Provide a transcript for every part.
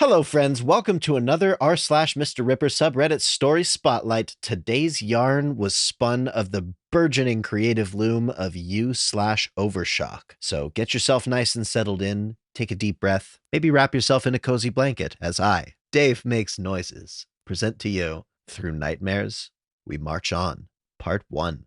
Hello, friends. Welcome to another r/MrRipper subreddit story spotlight. Today's yarn was spun of the burgeoning creative loom of u/Overshock. So get yourself nice and settled in, take a deep breath, maybe wrap yourself in a cozy blanket as I, Dave Makes Noises, present to you Through Nightmares, We March On, Part 1.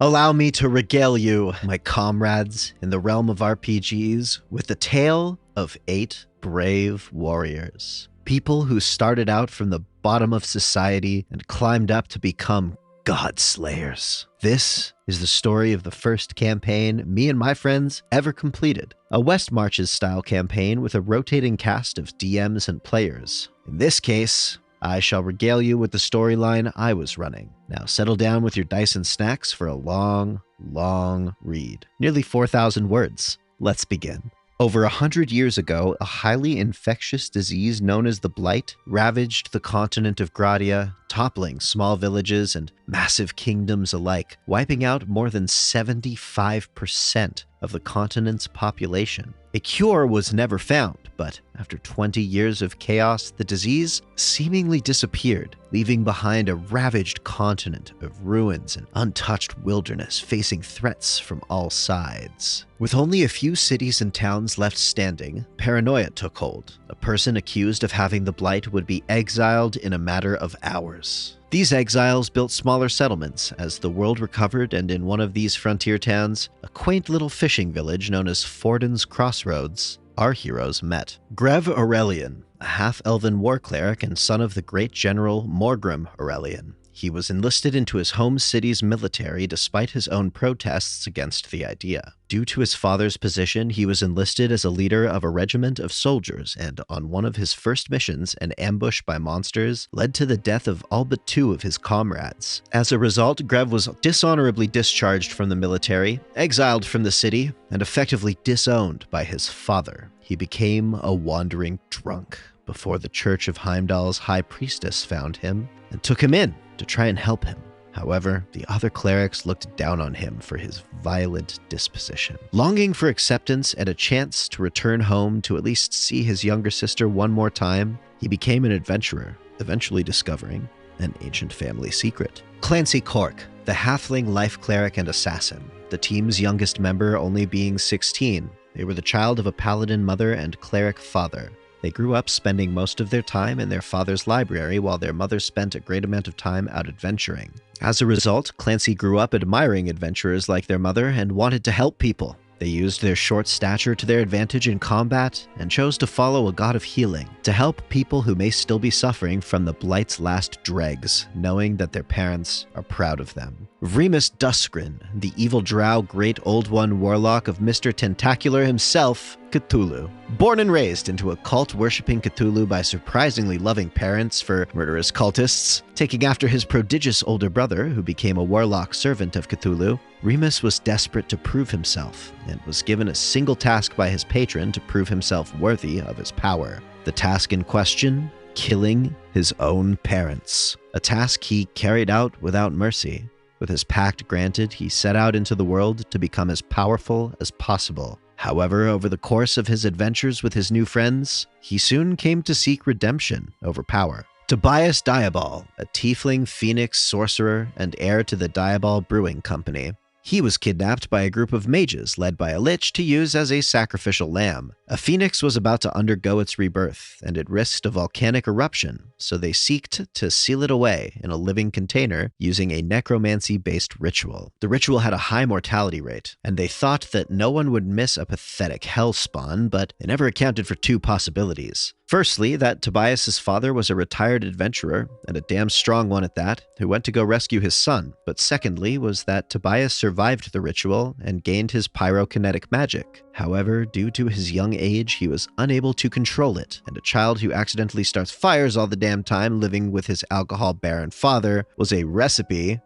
Allow me to regale you, my comrades, in the realm of RPGs, with the tale of 8 brave warriors. People who started out from the bottom of society and climbed up to become God Slayers. This is the story of the first campaign me and my friends ever completed. A West Marches style campaign with a rotating cast of DMs and players. In this case, I shall regale you with the storyline I was running. Now settle down with your dice and snacks for a long, long read. Nearly 4,000 words. Let's begin. Over 100 years ago, a highly infectious disease known as the Blight ravaged the continent of Gradia, toppling small villages and massive kingdoms alike, wiping out more than 75% of the continent's population. A cure was never found, but after 20 years of chaos, the disease seemingly disappeared, leaving behind a ravaged continent of ruins and untouched wilderness facing threats from all sides. With only a few cities and towns left standing, paranoia took hold. A person accused of having the Blight would be exiled in a matter of hours. These exiles built smaller settlements as the world recovered, and in one of these frontier towns, a quaint little fishing village known as Forden's Crossroads, our heroes met. Grev Aurelian, a half-elven war cleric and son of the great general Morgrim Aurelian. He was enlisted into his home city's military despite his own protests against the idea. Due to his father's position, he was enlisted as a leader of a regiment of soldiers, and on one of his first missions, an ambush by monsters led to the death of all but 2 of his comrades. As a result, Grev was dishonorably discharged from the military, exiled from the city, and effectively disowned by his father. He became a wandering drunk before the Church of Heimdall's high priestess found him and took him in to try and help him. However, the other clerics looked down on him for his violent disposition. Longing for acceptance and a chance to return home to at least see his younger sister one more time, he became an adventurer, eventually discovering an ancient family secret. Clancy Cork, the halfling life cleric and assassin, the team's youngest member only being 16. They were the child of a paladin mother and cleric father. They grew up spending most of their time in their father's library while their mother spent a great amount of time out adventuring. As a result, Clancy grew up admiring adventurers like their mother and wanted to help people. They used their short stature to their advantage in combat and chose to follow a god of healing to help people who may still be suffering from the Blight's last dregs, knowing that their parents are proud of them. Remus Duskgrin, the evil drow great old one warlock of Mr. Tentacular himself, Cthulhu. Born and raised into a cult worshipping Cthulhu by surprisingly loving parents for murderous cultists, taking after his prodigious older brother who became a warlock servant of Cthulhu, Remus was desperate to prove himself and was given a single task by his patron to prove himself worthy of his power. The task in question? Killing his own parents. A task he carried out without mercy. With his pact granted, he set out into the world to become as powerful as possible. However, over the course of his adventures with his new friends, he soon came to seek redemption over power. Tobias Diabol, a tiefling phoenix sorcerer and heir to the Diabol Brewing Company. He was kidnapped by a group of mages led by a lich to use as a sacrificial lamb. A phoenix was about to undergo its rebirth, and it risked a volcanic eruption, so they sought to seal it away in a living container using a necromancy-based ritual. The ritual had a high mortality rate, and they thought that no one would miss a pathetic hellspawn, but they never accounted for 2 possibilities. Firstly, that Tobias's father was a retired adventurer, and a damn strong one at that, who went to go rescue his son. But secondly was that Tobias survived the ritual and gained his pyrokinetic magic. However, due to his young age, he was unable to control it, and a child who accidentally starts fires all the damn time living with his alcohol-barren father was a recipe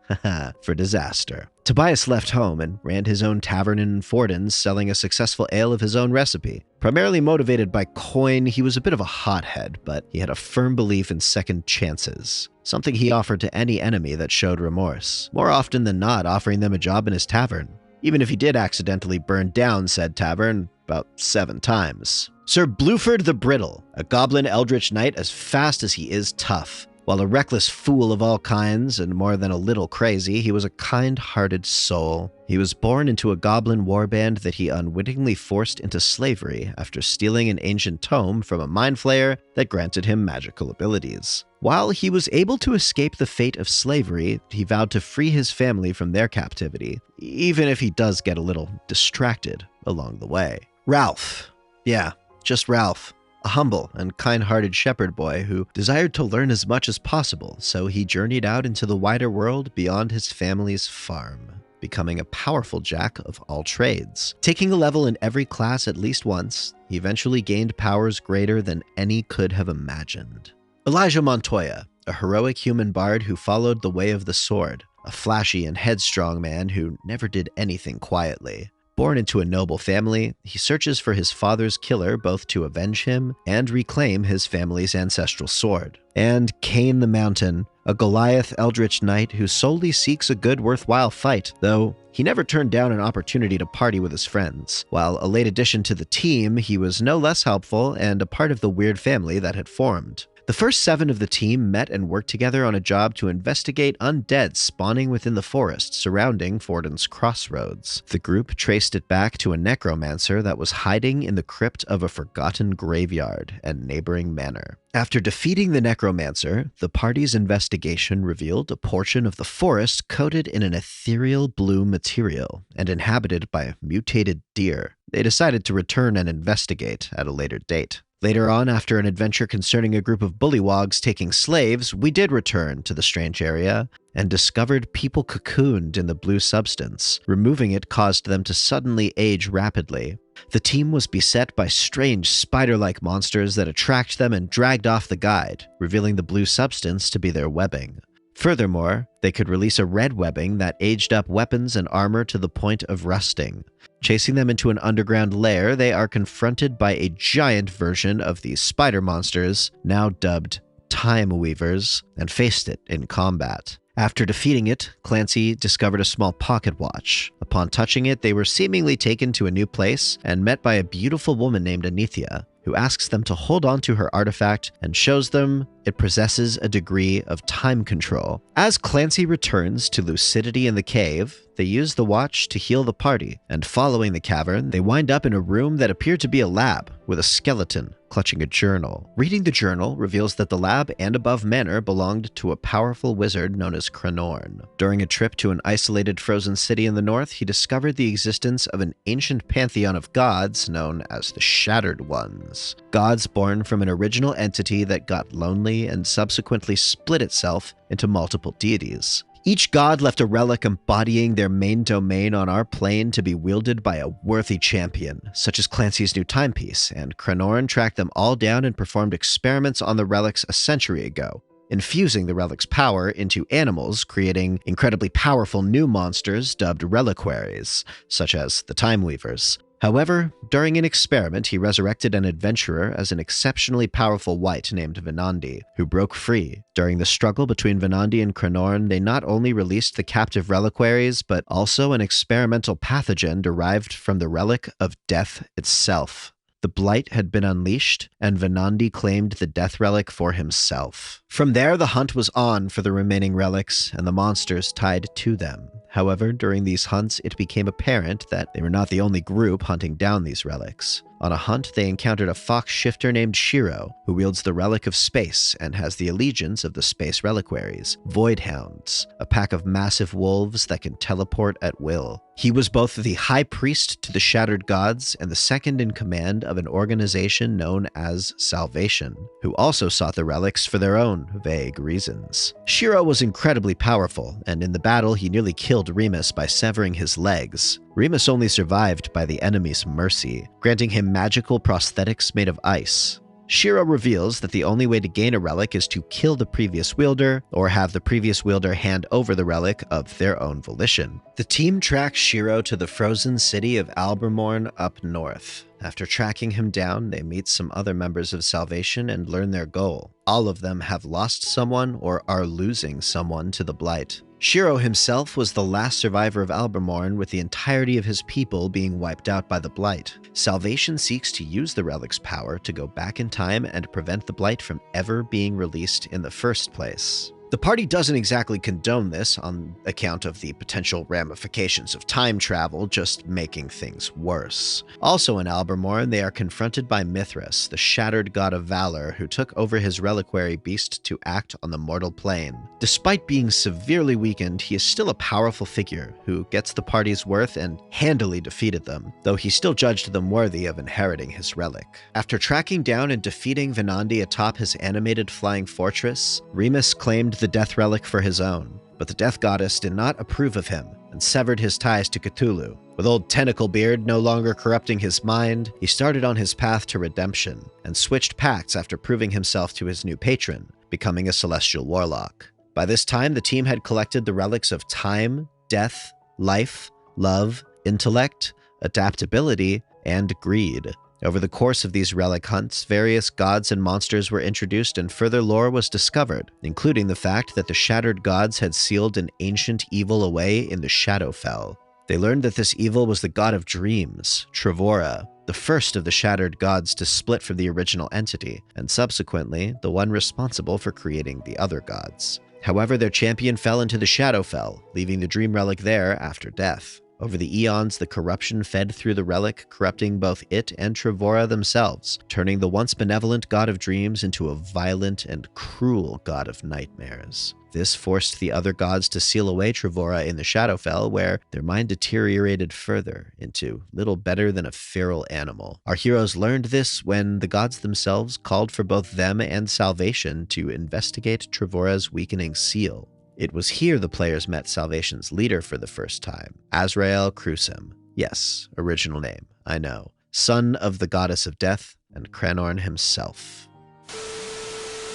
for disaster. Tobias left home and ran his own tavern in Forden's, selling a successful ale of his own recipe. Primarily motivated by coin, he was a bit of a hothead, but he had a firm belief in second chances, something he offered to any enemy that showed remorse, more often than not offering them a job in his tavern, even if he did accidentally burn down said tavern about 7 times. Sir Bluford the Brittle, a goblin eldritch knight as fast as he is tough. While a reckless fool of all kinds and more than a little crazy, he was a kind-hearted soul. He was born into a goblin warband that he unwittingly forced into slavery after stealing an ancient tome from a mind flayer that granted him magical abilities. While he was able to escape the fate of slavery, he vowed to free his family from their captivity, even if he does get a little distracted along the way. Ralph. Yeah, just Ralph. A humble and kind-hearted shepherd boy who desired to learn as much as possible, so he journeyed out into the wider world beyond his family's farm, becoming a powerful jack of all trades. Taking a level in every class at least once, he eventually gained powers greater than any could have imagined. Elijah Montoya, a heroic human bard who followed the way of the sword, a flashy and headstrong man who never did anything quietly. Born into a noble family, he searches for his father's killer both to avenge him and reclaim his family's ancestral sword. And Cain the Mountain, a Goliath eldritch knight who solely seeks a good worthwhile fight, though he never turned down an opportunity to party with his friends. While a late addition to the team, he was no less helpful and a part of the weird family that had formed. The first 7 of the team met and worked together on a job to investigate undead spawning within the forest surrounding Forden's Crossroads. The group traced it back to a necromancer that was hiding in the crypt of a forgotten graveyard and neighboring manor. After defeating the necromancer, the party's investigation revealed a portion of the forest coated in an ethereal blue material and inhabited by mutated deer. They decided to return and investigate at a later date. Later on, after an adventure concerning a group of bullywogs taking slaves, we did return to the strange area and discovered people cocooned in the blue substance. Removing it caused them to suddenly age rapidly. The team was beset by strange spider-like monsters that attracked them and dragged off the guide, revealing the blue substance to be their webbing. Furthermore, they could release a red webbing that aged up weapons and armor to the point of rusting. Chasing them into an underground lair, they are confronted by a giant version of these spider monsters, now dubbed Time Weavers, and faced it in combat. After defeating it, Clancy discovered a small pocket watch. Upon touching it, they were seemingly taken to a new place and met by a beautiful woman named Anithia, who asks them to hold on to her artifact and shows them it possesses a degree of time control. As Clancy returns to lucidity in the cave, they use the watch to heal the party, and following the cavern, they wind up in a room that appeared to be a lab with a skeleton clutching a journal. Reading the journal reveals that the lab and above manor belonged to a powerful wizard known as Krenorn. During a trip to an isolated frozen city in the north, he discovered the existence of an ancient pantheon of gods known as the Shattered Ones. Gods born from an original entity that got lonely and subsequently split itself into multiple deities. Each god left a relic embodying their main domain on our plane to be wielded by a worthy champion, such as Clancy's new timepiece, and Krenorn tracked them all down and performed experiments on the relics a century ago, infusing the relic's power into animals, creating incredibly powerful new monsters dubbed reliquaries, such as the Time Weavers. However, during an experiment, he resurrected an adventurer as an exceptionally powerful wight named Venandi, who broke free. During the struggle between Venandi and Krenorn, they not only released the captive reliquaries, but also an experimental pathogen derived from the relic of death itself. The blight had been unleashed, and Venandi claimed the death relic for himself. From there, the hunt was on for the remaining relics and the monsters tied to them. However, during these hunts, it became apparent that they were not the only group hunting down these relics. On a hunt, they encountered a fox shifter named Shiro, who wields the Relic of Space and has the allegiance of the Space Reliquaries, Voidhounds, a pack of massive wolves that can teleport at will. He was both the High Priest to the Shattered Gods and the second in command of an organization known as Salvation, who also sought the relics for their own vague reasons. Shiro was incredibly powerful, and in the battle he nearly killed Remus by severing his legs. Remus only survived by the enemy's mercy, granting him magical prosthetics made of ice. Shiro reveals that the only way to gain a relic is to kill the previous wielder, or have the previous wielder hand over the relic of their own volition. The team tracks Shiro to the frozen city of Albermorn up north. After tracking him down, they meet some other members of Salvation and learn their goal. All of them have lost someone or are losing someone to the Blight. Shiro himself was the last survivor of Albermorn, with the entirety of his people being wiped out by the Blight. Salvation seeks to use the relic's power to go back in time and prevent the Blight from ever being released in the first place. The party doesn't exactly condone this on account of the potential ramifications of time travel, just making things worse. Also in Albermorn, they are confronted by Mithras, the shattered god of valor who took over his reliquary beast to act on the mortal plane. Despite being severely weakened, he is still a powerful figure who gets the party's worth and handily defeated them, though he still judged them worthy of inheriting his relic. After tracking down and defeating Venandi atop his animated flying fortress, Remus claimed the death relic for his own, but the death goddess did not approve of him and severed his ties to Cthulhu. With old Tentaclebeard no longer corrupting his mind, he started on his path to redemption and switched pacts after proving himself to his new patron, becoming a celestial warlock. By this time, the team had collected the relics of time, death, life, love, intellect, adaptability, and greed. Over the course of these relic hunts, various gods and monsters were introduced and further lore was discovered, including the fact that the shattered gods had sealed an ancient evil away in the Shadowfell. They learned that this evil was the god of dreams, Trevora, the first of the shattered gods to split from the original entity, and subsequently, the one responsible for creating the other gods. However, their champion fell into the Shadowfell, leaving the dream relic there after death. Over the eons, the corruption fed through the relic, corrupting both it and Trevora themselves, turning the once benevolent god of dreams into a violent and cruel god of nightmares. This forced the other gods to seal away Trevora in the Shadowfell, where their mind deteriorated further into little better than a feral animal. Our heroes learned this when the gods themselves called for both them and Salvation to investigate Trevora's weakening seal. It was here the players met Salvation's leader for the first time, Azrael Crusim. Yes, original name, I know. Son of the goddess of death and Cranorn himself.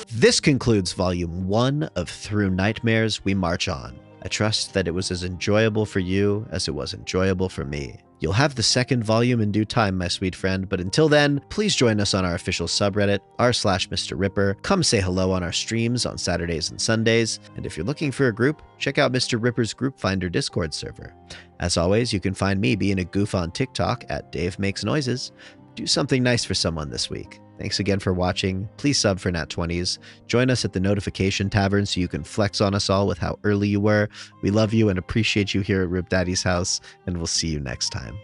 This concludes Volume 1 of Through Nightmares We March On. I trust that it was as enjoyable for you as it was enjoyable for me. You'll have the second volume in due time, my sweet friend, but until then, please join us on our official subreddit, r/MrRipper. Come say hello on our streams on Saturdays and Sundays, and if you're looking for a group, check out Mr. Ripper's Group Finder Discord server. As always, you can find me being a goof on TikTok at Dave Makes Noises. Do something nice for someone this week. Thanks again for watching. Please sub for Nat20s. Join us at the Notification Tavern so you can flex on us all with how early you were. We love you and appreciate you here at Rip Daddy's house, and we'll see you next time.